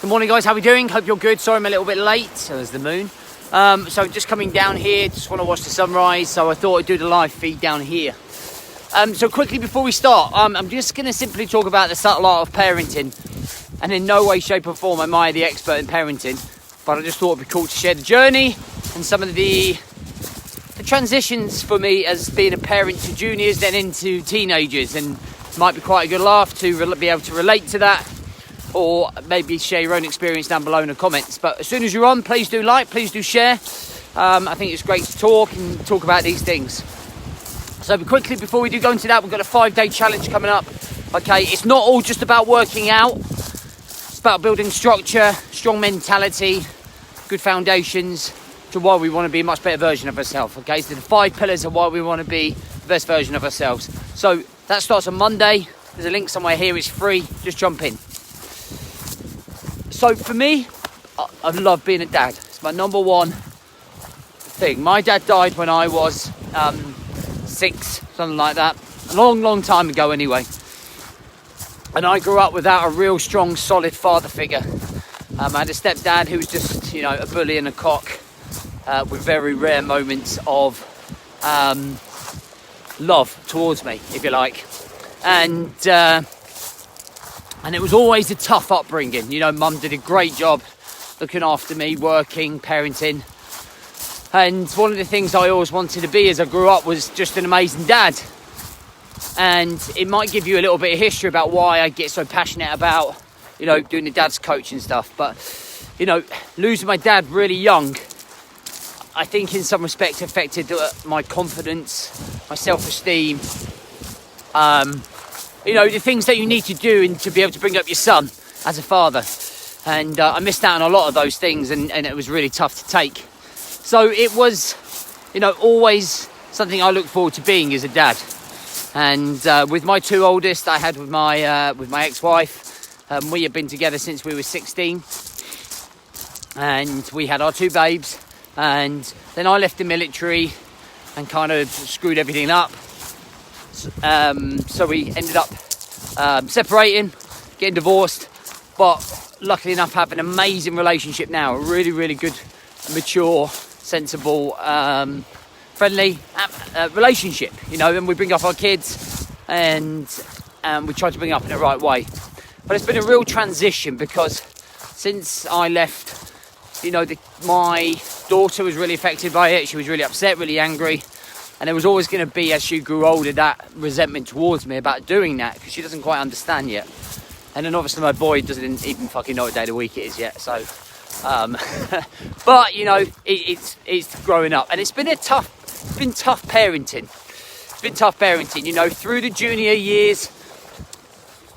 Good morning, guys. How are we doing? Hope you're good. Sorry I'm a little bit late. So there's the moon. So just coming down here, just want to watch the sunrise. So I thought I'd do the live feed down here. So quickly before we start, I'm just going to simply talk about the subtle art of parenting. And in no way, shape or form am I the expert in parenting. But I just thought it'd be cool to share the journey and some of the transitions for me as being a parent to juniors, then into teenagers. And it might be quite a good laugh to be able to relate to that. Or maybe share your own experience down below in the comments. But as soon as you're on, please do like, please do share. I think it's great to talk about these things. So quickly, before we do go into that, we've got a 5-day challenge coming up. Okay, it's not all just about working out. It's about building structure, strong mentality, good foundations to why we want to be a much better version of ourselves. Okay, so the 5 pillars of why we want to be the best version of ourselves. So that starts on Monday. There's a link somewhere here. It's free. Just jump in. So for me, I love being a dad. It's my number one thing. My dad died when I was 6, something like that. A long time ago anyway. And I grew up without a real strong, solid father figure. I had a stepdad who was just, a bully and a cock with very rare moments of love towards me, if you like. And it was always a tough upbringing. Mum did a great job looking after me, working, parenting. And one of the things I always wanted to be as I grew up was just an amazing dad. And it might give you a little bit of history about why I get so passionate about, doing the dad's coach and stuff. But, losing my dad really young, I think in some respects affected my confidence, my self-esteem, the things that you need to do and to be able to bring up your son as a father. And I missed out on a lot of those things and it was really tough to take. So it was, always something I look forward to being as a dad. And with my 2 oldest, I had with my ex-wife, we had been together since we were 16. And we had our 2 babes. And then I left the military and kind of screwed everything up. So we ended up separating, getting divorced, but luckily enough have an amazing relationship now, a really, really good, mature, sensible, friendly relationship, and we bring up our kids and we try to bring up in the right way. But it's been a real transition because since I left, my daughter was really affected by it. She was really upset, really angry. And there was always going to be, as she grew older, that resentment towards me about doing that because she doesn't quite understand yet. And then obviously my boy doesn't even fucking know what day of the week it is yet. So, but it's growing up, and it's been tough parenting. It's been tough parenting. Through the junior years,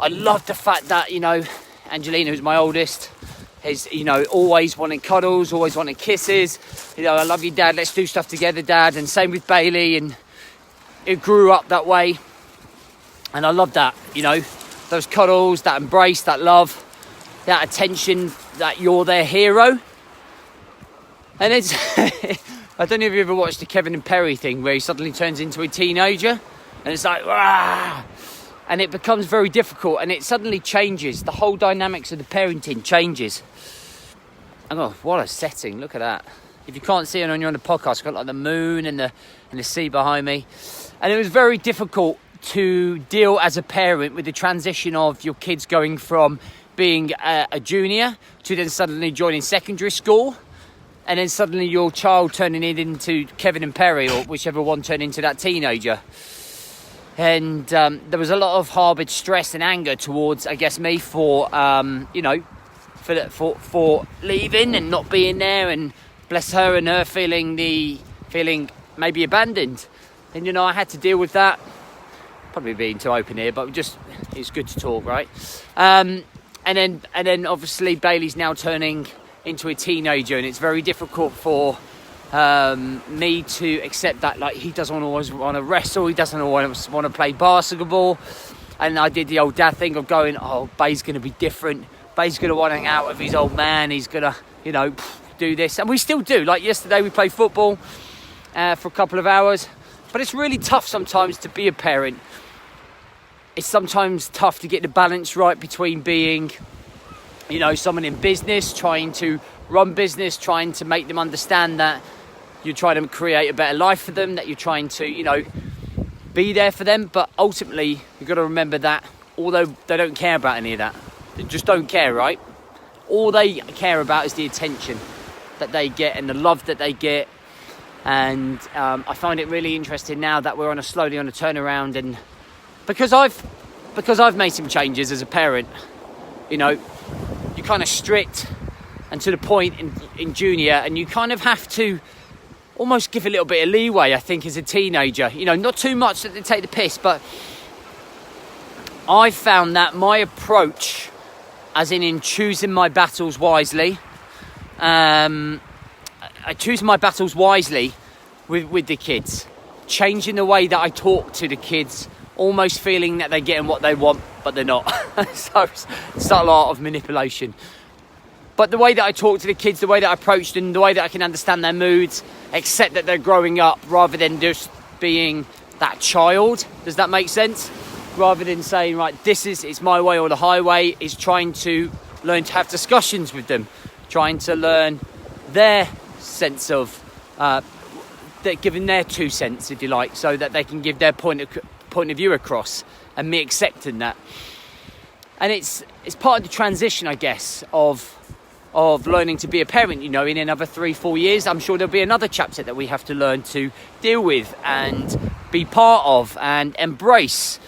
I love the fact that Angelina, who's my oldest, is always wanting cuddles, always wanting kisses. I love you, Dad, let's do stuff together, Dad. And same with Bailey, and it grew up that way, and I love that. Those cuddles, that embrace, that love, that attention, that you're their hero. And it's I don't know if you ever watched the Kevin and Perry thing where he suddenly turns into a teenager and it's like rah! And it becomes very difficult, and it suddenly changes. The whole dynamics of the parenting changes. Oh, what a setting. Look at that. If you can't see it on you're on the podcast, I've got like the moon and the sea behind me. And it was very difficult to deal as a parent with the transition of your kids going from being a junior to then suddenly joining secondary school. And then suddenly your child turning it into Kevin and Perry, or whichever one turned into that teenager. And there was a lot of harboured stress and anger towards, I guess, me for leaving and not being there, and bless her and her feeling maybe abandoned. And I had to deal with that. Probably being too open here, but it's good to talk, right? And then obviously Bailey's now turning into a teenager, and it's very difficult for me to accept that. Like, he doesn't always want to wrestle, he doesn't always want to play basketball. And I did the old dad thing of going, Bay's going to be different. Bay's going to want to hang out with his old man. He's going to, do this. And we still do. Like yesterday, we played football for a couple of hours. But it's really tough sometimes to be a parent. It's sometimes tough to get the balance right between being, you know, someone in business, trying to run business, trying to make them understand that you're trying to create a better life for them, that you're trying to, you know, be there for them. But ultimately, you've got to remember that although they don't care about any of that, they just don't care, right? All they care about is the attention that they get and the love that they get. And I find it really interesting now that we're slowly on a turnaround, and because I've made some changes as a parent, you know, you're kind of strict and to the point in junior, and you kind of have to almost give a little bit of leeway, I think, as a teenager. You know, not too much that they take the piss, but I found that my approach, as in choosing my battles wisely, I choose my battles wisely with the kids, changing the way that I talk to the kids, almost feeling that they're getting what they want, but they're not. So it's a lot of manipulation. But the way that I talk to the kids, the way that I approach them, the way that I can understand their moods, accept that they're growing up rather than just being that child. Does that make sense? Rather than saying, right, it's my way or the highway, is trying to learn to have discussions with them, trying to learn their sense of, giving their 2 cents, if you like, so that they can give their point of view across, and me accepting that. And it's part of the transition, I guess, of learning to be a parent. You know, in another 3-4 years, I'm sure there'll be another chapter that we have to learn to deal with and be part of and embrace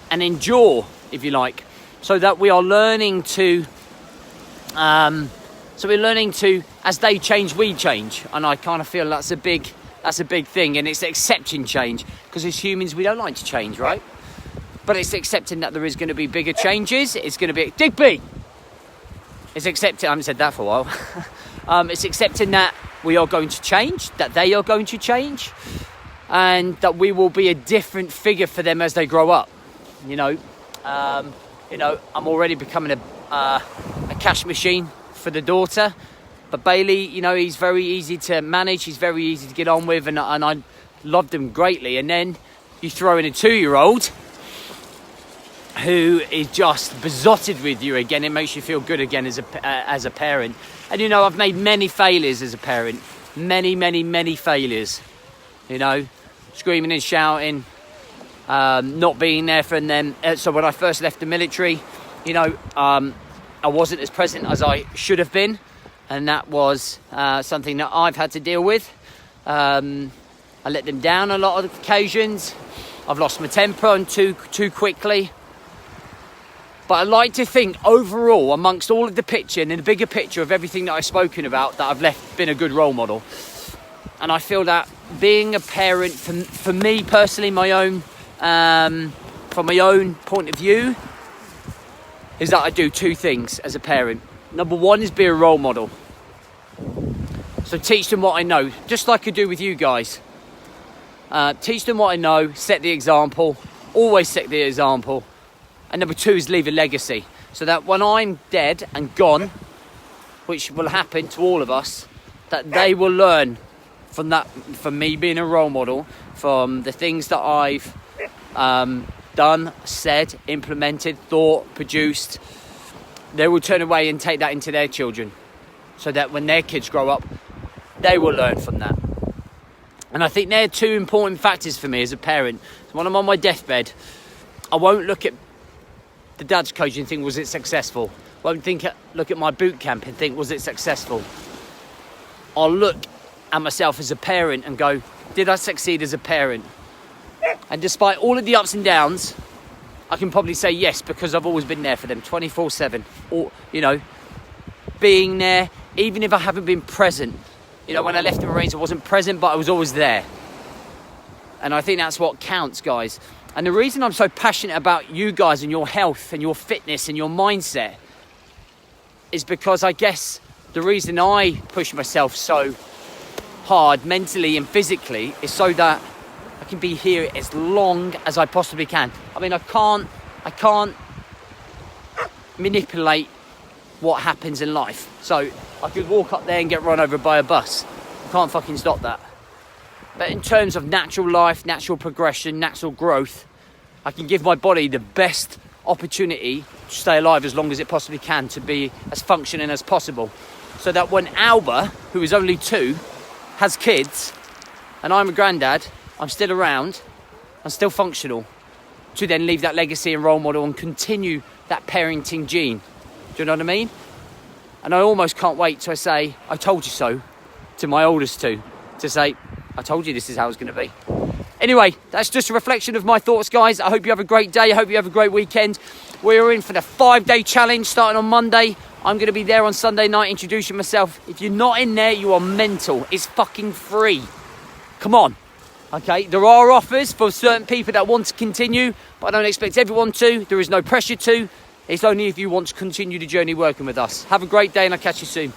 and endure, if you like, so that we are learning to as they change, we change. And I kind of feel that's a big thing, and it's accepting change, because as humans we don't like to change, right? But it's accepting that there is going to be bigger changes. It's going to be Digby. It's accepting. I haven't said that for a while. It's accepting that we are going to change, that they are going to change, and that we will be a different figure for them as they grow up. You know, I'm already becoming a cash machine for the daughter, but Bailey, you know, he's very easy to manage. He's very easy to get on with, and I loved him greatly. And then you throw in a 2-year-old who is just besotted with you again. It makes you feel good again as a parent. And you know, I've made many failures as a parent, many failures. You know, screaming and shouting, not being there for them. So when I first left the military, you know, I wasn't as present as I should have been, and that was something that I've had to deal with. I let them down a lot of occasions. I've lost my temper on too quickly. But I like to think overall, amongst all of the picture and in the bigger picture of everything that I've spoken about, that I've been a good role model. And I feel that being a parent, for me personally, from my own point of view, is that I do 2 things as a parent. Number 1 is be a role model. So teach them what I know, just like I do with you guys. Teach them what I know, set the example, always set the example. And number 2 is leave a legacy, so that when I'm dead and gone, which will happen to all of us, that they will learn from that, from me being a role model, from the things that I've done, said, implemented, thought, produced. They will turn away and take that into their children, so that when their kids grow up, they will learn from that. And I think they're 2 important factors for me as a parent. So when I'm on my deathbed, I won't look at the dad's coach and think, was it successful? I won't look at my boot camp and think, was it successful? I'll look at myself as a parent and go, did I succeed as a parent? And despite all of the ups and downs, I can probably say yes, because I've always been there for them 24/7. Or, you know, being there, even if I haven't been present. You know, when I left the Marines, I wasn't present, but I was always there. And I think that's what counts, guys. And the reason I'm so passionate about you guys and your health and your fitness and your mindset is because I guess the reason I push myself so hard mentally and physically is so that I can be here as long as I possibly can. I mean, I can't manipulate what happens in life. So I could walk up there and get run over by a bus. I can't fucking stop that. But in terms of natural life, natural progression, natural growth, I can give my body the best opportunity to stay alive as long as it possibly can, to be as functioning as possible. So that when Alba, who is only 2, has kids, and I'm a granddad, I'm still around, I'm still functional, to then leave that legacy and role model and continue that parenting gene. Do you know what I mean? And I almost can't wait till I say, I told you so, to my oldest 2, to say, I told you this is how it's going to be. Anyway, that's just a reflection of my thoughts, guys. I hope you have a great day. I hope you have a great weekend. We're in for the 5-day challenge starting on Monday. I'm going to be there on Sunday night introducing myself. If you're not in there, you are mental. It's fucking free. Come on. Okay, there are offers for certain people that want to continue, but I don't expect everyone to. There is no pressure to. It's only if you want to continue the journey working with us. Have a great day and I'll catch you soon.